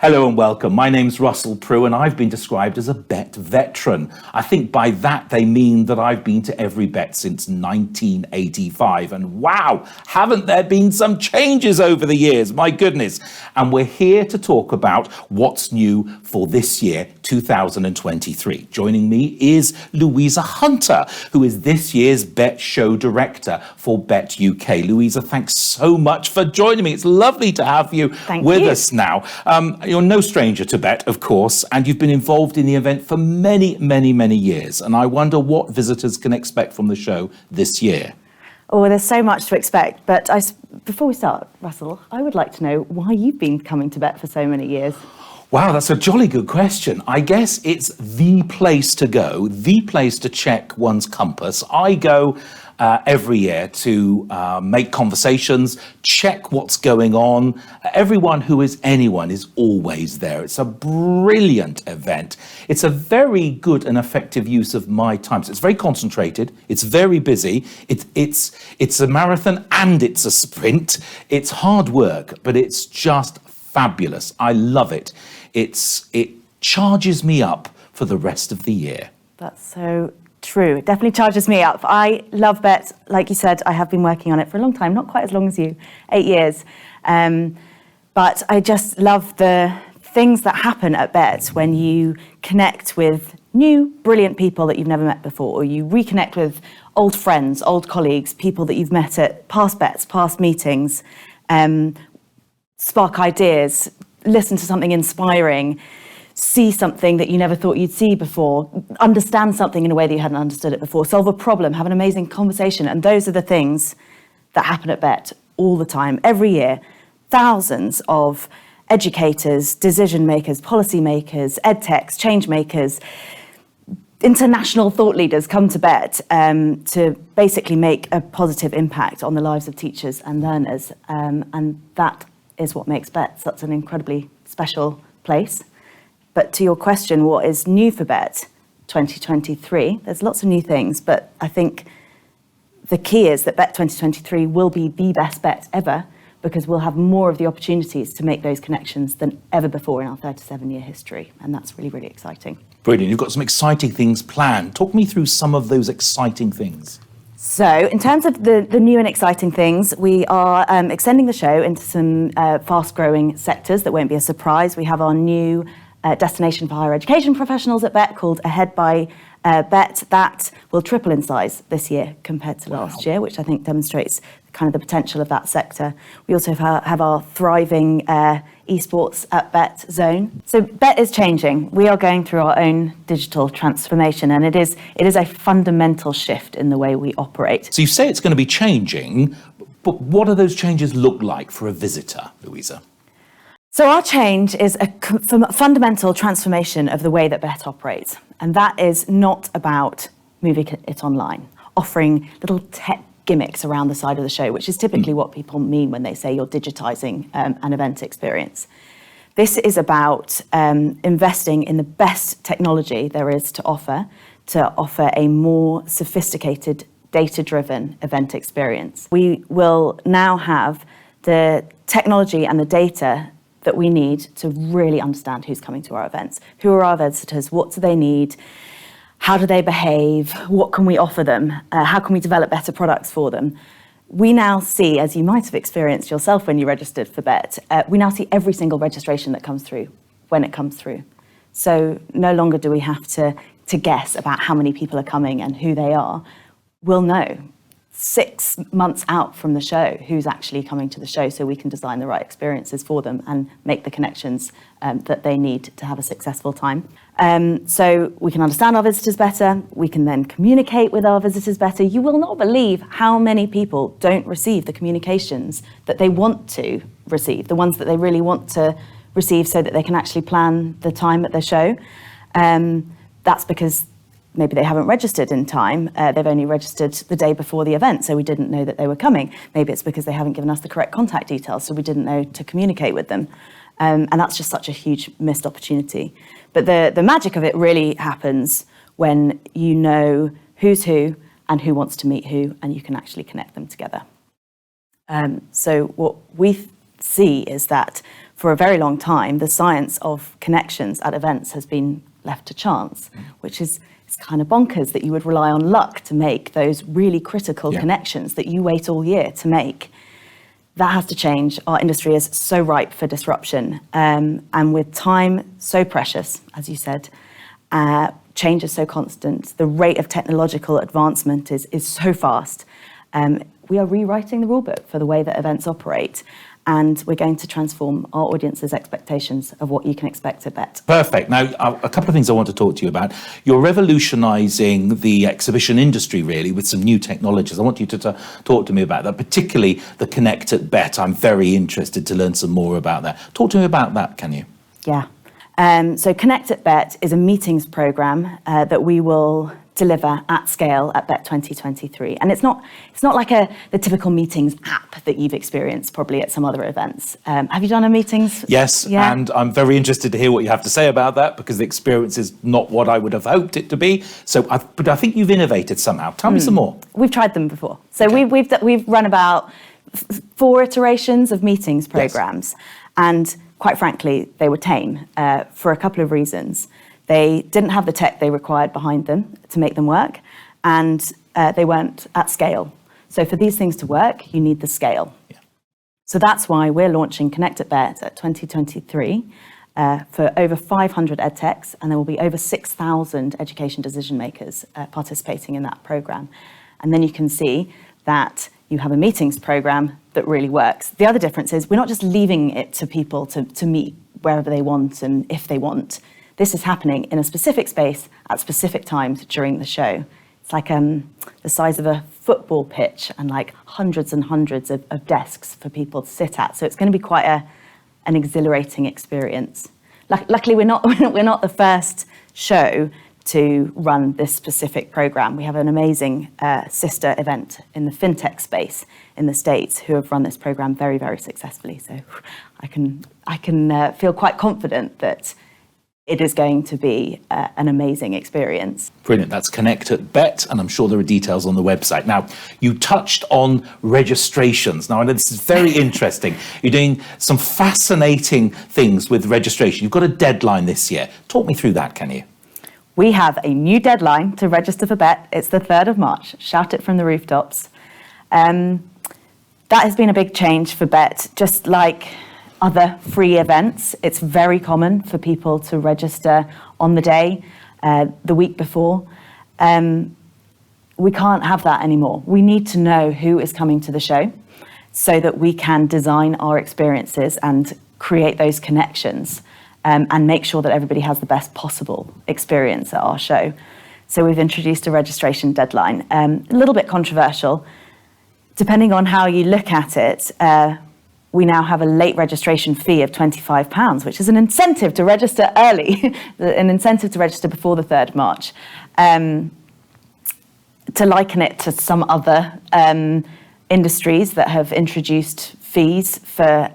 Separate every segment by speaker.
Speaker 1: Hello and welcome. My name's Russell Prue and I've been described as a Bett veteran. I think by that they mean that I've been to every Bett since 1985. And wow, haven't there been some changes over the years? My goodness. And we're here to talk about what's new for this year, 2023. Joining me is Louisa Hunter, who is this year's Bett show director for Bett UK. Louisa, thanks so much for joining me. It's lovely to have you with us now. You're no stranger to Bett, of course, and you've been involved in the event for many, many, many years. And I wonder what visitors can expect from the show this year.
Speaker 2: Oh, there's so much to expect. But before we start, Russell, I would like to know why you've been coming to Bett for so many years.
Speaker 1: Wow, that's a jolly good question. I guess it's the place to go, the place to check one's compass. I go every year to make conversations, check what's going on. Everyone who is anyone is always there. It's a brilliant event. It's a very good and effective use of my time. So it's very concentrated. It's very busy. It's a marathon and it's a sprint. It's hard work, but it's just fabulous. I love it. It charges me up for the rest of the year.
Speaker 2: That's so true. It definitely charges me up. I love Bett. Like you said, I have been working on it for a long time, not quite as long as you, 8 years. But I just love the things that happen at Bett when you connect with new, brilliant people that you've never met before, or you reconnect with old friends, old colleagues, people that you've met at past Betts, past meetings, spark ideas, listen to something inspiring, see something that you never thought you'd see before, understand something in a way that you hadn't understood it before, solve a problem, have an amazing conversation. And those are the things that happen at Bett all the time, every year. Thousands of educators, decision makers, policy makers, ed techs, change makers, international thought leaders come to Bett to basically make a positive impact on the lives of teachers and learners. And that is what makes Bett such an incredibly special place. But to your question, what is new for Bett 2023? There's lots of new things, but I think the key is that Bett 2023 will be the best Bett ever, because we'll have more of the opportunities to make those connections than ever before in our 37-year history. And that's really, really exciting.
Speaker 1: Brilliant. You've got some exciting things planned. Talk me through some of those exciting things.
Speaker 2: So in terms of the new and exciting things, we are extending the show into some fast-growing sectors that won't be a surprise. We have our new destination for higher education professionals at Bett called Ahead by Bett. That will triple in size this year compared to last year, which I think demonstrates kind of the potential of that sector. We also have our thriving esports at Bett zone. So Bett is changing. We are going through our own digital transformation, and it is a fundamental shift in the way we operate.
Speaker 1: So you say it's going to be changing, but what do those changes look like for a visitor, Louisa?
Speaker 2: So our change is a fundamental transformation of the way that Bett operates. And that is not about moving it online, offering little tech gimmicks around the side of the show, which is typically what people mean when they say you're digitizing an event experience. This is about investing in the best technology there is to offer a more sophisticated, data-driven event experience. We will now have the technology and the data that we need to really understand who's coming to our events. Who are our visitors? What do they need? How do they behave? What can we offer them? How can we develop better products for them? We now see, as you might have experienced yourself when you registered for Bett, we now see every single registration that comes through when it comes through. So no longer do we have to guess about how many people are coming and who they are. We'll know 6 months out from the show who's actually coming to the show, so we can design the right experiences for them and make the connections that they need to have a successful time. So we can understand our visitors better, we can then communicate with our visitors better. You will not believe how many people don't receive the communications that they want to receive, the ones that they really want to receive so that they can actually plan the time at their show. That's because maybe they haven't registered in time. They've only registered the day before the event, so we didn't know that they were coming. Maybe it's because they haven't given us the correct contact details, so we didn't know to communicate with them. And that's just such a huge missed opportunity. But the magic of it really happens when you know who's who and who wants to meet who, and you can actually connect them together. So what we see is that for a very long time, the science of connections at events has been left to chance, which is it's kind of bonkers that you would rely on luck to make those really critical connections that you wait all year to make. That has to change. Our industry is so ripe for disruption. And with time so precious, as you said, change is so constant, the rate of technological advancement is so fast. We are rewriting the rulebook for the way that events operate. And we're going to transform our audience's expectations of what you can expect at Bett.
Speaker 1: Perfect. Now, a couple of things I want to talk to you about. You're revolutionising the exhibition industry, really, with some new technologies. I want you to talk to me about that, particularly the Connect at Bett. I'm very interested to learn some more about that. Talk to me about that, can you?
Speaker 2: Yeah. So Connect at Bett is a meetings programme that we will deliver at scale at Bett 2023. And it's not like the typical meetings app that you've experienced probably at some other events. Have you done a meetings?
Speaker 1: Yes, yeah. And I'm very interested to hear what you have to say about that, because the experience is not what I would have hoped it to be. But I think you've innovated somehow. Tell me some more.
Speaker 2: We've tried them before. So okay. we've run about 4 iterations of meetings programs. Yes. And quite frankly, they were tame for a couple of reasons. They didn't have the tech they required behind them to make them work, and they weren't at scale. So for these things to work, you need the scale. Yeah. So that's why we're launching Connect at Bett at 2023 for over 500 edtechs, and there will be over 6,000 education decision makers participating in that program. And then you can see that you have a meetings program that really works. The other difference is we're not just leaving it to people to meet wherever they want and if they want. This is happening in a specific space at specific times during the show. It's like the size of a football pitch and like hundreds and hundreds of desks for people to sit at. So it's going to be quite an exhilarating experience. Luckily, we're not the first show to run this specific program. We have an amazing sister event in the fintech space in the States who have run this program very, very successfully. So I can feel quite confident that it is going to be an amazing experience.
Speaker 1: Brilliant. That's Connect at Bett, and I'm sure there are details on the website. Now, you touched on registrations. Now, I know this is very interesting. You're doing some fascinating things with registration. You've got a deadline this year. Talk me through that, can you?
Speaker 2: We have a new deadline to register for Bett. It's the 3rd of March. Shout it from the rooftops. That has been a big change for Bett, just like other free events. It's very common for people to register on the day, the week before. We can't have that anymore. We need to know who is coming to the show so that we can design our experiences and create those connections and make sure that everybody has the best possible experience at our show. So we've introduced a registration deadline, a little bit controversial. Depending on how you look at it, we now have a late registration fee of £25, which is an incentive to register early, an incentive to register before the 3rd of March. To liken it to some other industries that have introduced fees for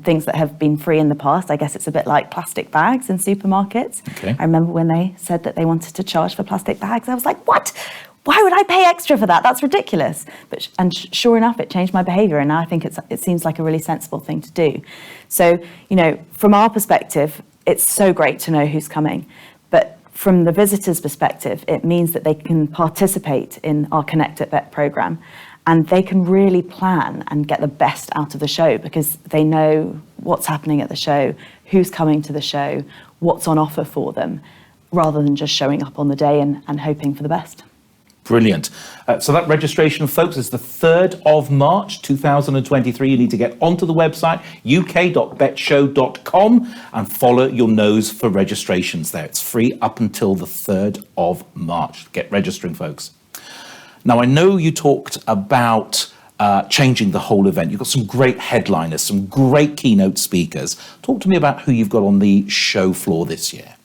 Speaker 2: things that have been free in the past, I guess it's a bit like plastic bags in supermarkets. Okay. I remember when they said that they wanted to charge for plastic bags, I was like, what? Why would I pay extra for that? That's ridiculous. And sure enough, it changed my behaviour, and now I think it seems like a really sensible thing to do. So, from our perspective, it's so great to know who's coming. But from the visitor's perspective, it means that they can participate in our Connect at Bett programme, and they can really plan and get the best out of the show because they know what's happening at the show, who's coming to the show, what's on offer for them, rather than just showing up on the day and hoping for the best.
Speaker 1: Brilliant. So that registration, folks, is the 3rd of March 2023. You need to get onto the website, uk.bettshow.com, and follow your nose for registrations there. It's free up until the 3rd of March. Get registering, folks. Now, I know you talked about changing the whole event. You've got some great headliners, some great keynote speakers. Talk to me about who you've got on the show floor this year.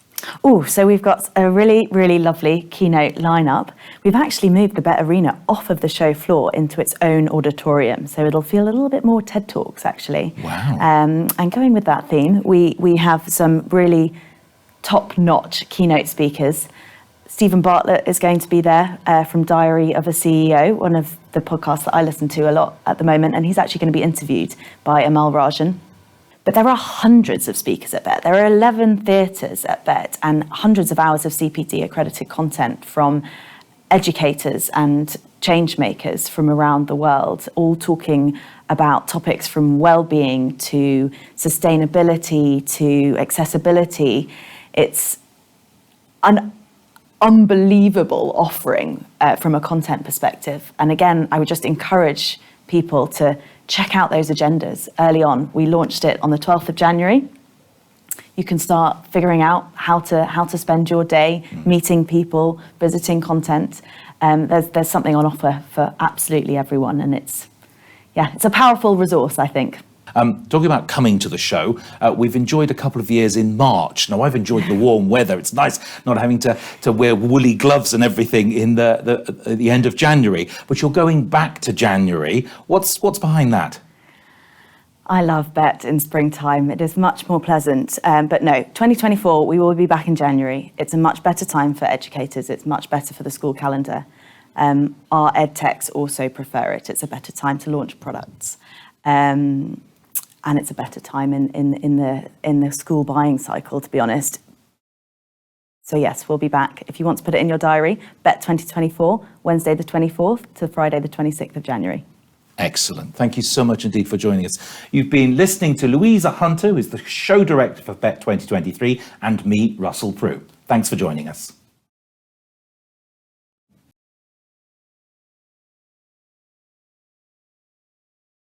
Speaker 2: Oh, so we've got a really, really lovely keynote lineup. We've actually moved the Bett Arena off of the show floor into its own auditorium, so it'll feel a little bit more TED Talks, actually.
Speaker 1: Wow.
Speaker 2: And going with that theme, we have some really top-notch keynote speakers. Stephen Bartlett is going to be there from Diary of a CEO, one of the podcasts that I listen to a lot at the moment, and he's actually going to be interviewed by Amal Rajan. But there are hundreds of speakers at Bett. There are 11 theatres at Bett and hundreds of hours of CPD accredited content from educators and change makers from around the world, all talking about topics from well-being to sustainability to accessibility. It's an unbelievable offering from a content perspective. And again, I would just encourage people to check out those agendas early on. We launched it on the 12th of January. You can start figuring out how to spend your day, meeting people, visiting content. There's something on offer for absolutely everyone, and it's a powerful resource, I think.
Speaker 1: Talking about coming to the show, we've enjoyed a couple of years in March. Now, I've enjoyed the warm weather. It's nice not having to wear woolly gloves and everything in the end of January. But you're going back to January. What's behind that?
Speaker 2: I love Bett in springtime. It is much more pleasant. But no, 2024, we will be back in January. It's a much better time for educators. It's much better for the school calendar. Our ed techs also prefer it. It's a better time to launch products. And it's a better time in the school buying cycle, to be honest. So yes, we'll be back. If you want to put it in your diary, Bett 2024, Wednesday the 24th to Friday the 26th of January.
Speaker 1: Excellent. Thank you so much indeed for joining us. You've been listening to Louisa Hunter, who is the show director for Bett 2023, and me, Russell Prue. Thanks for joining us.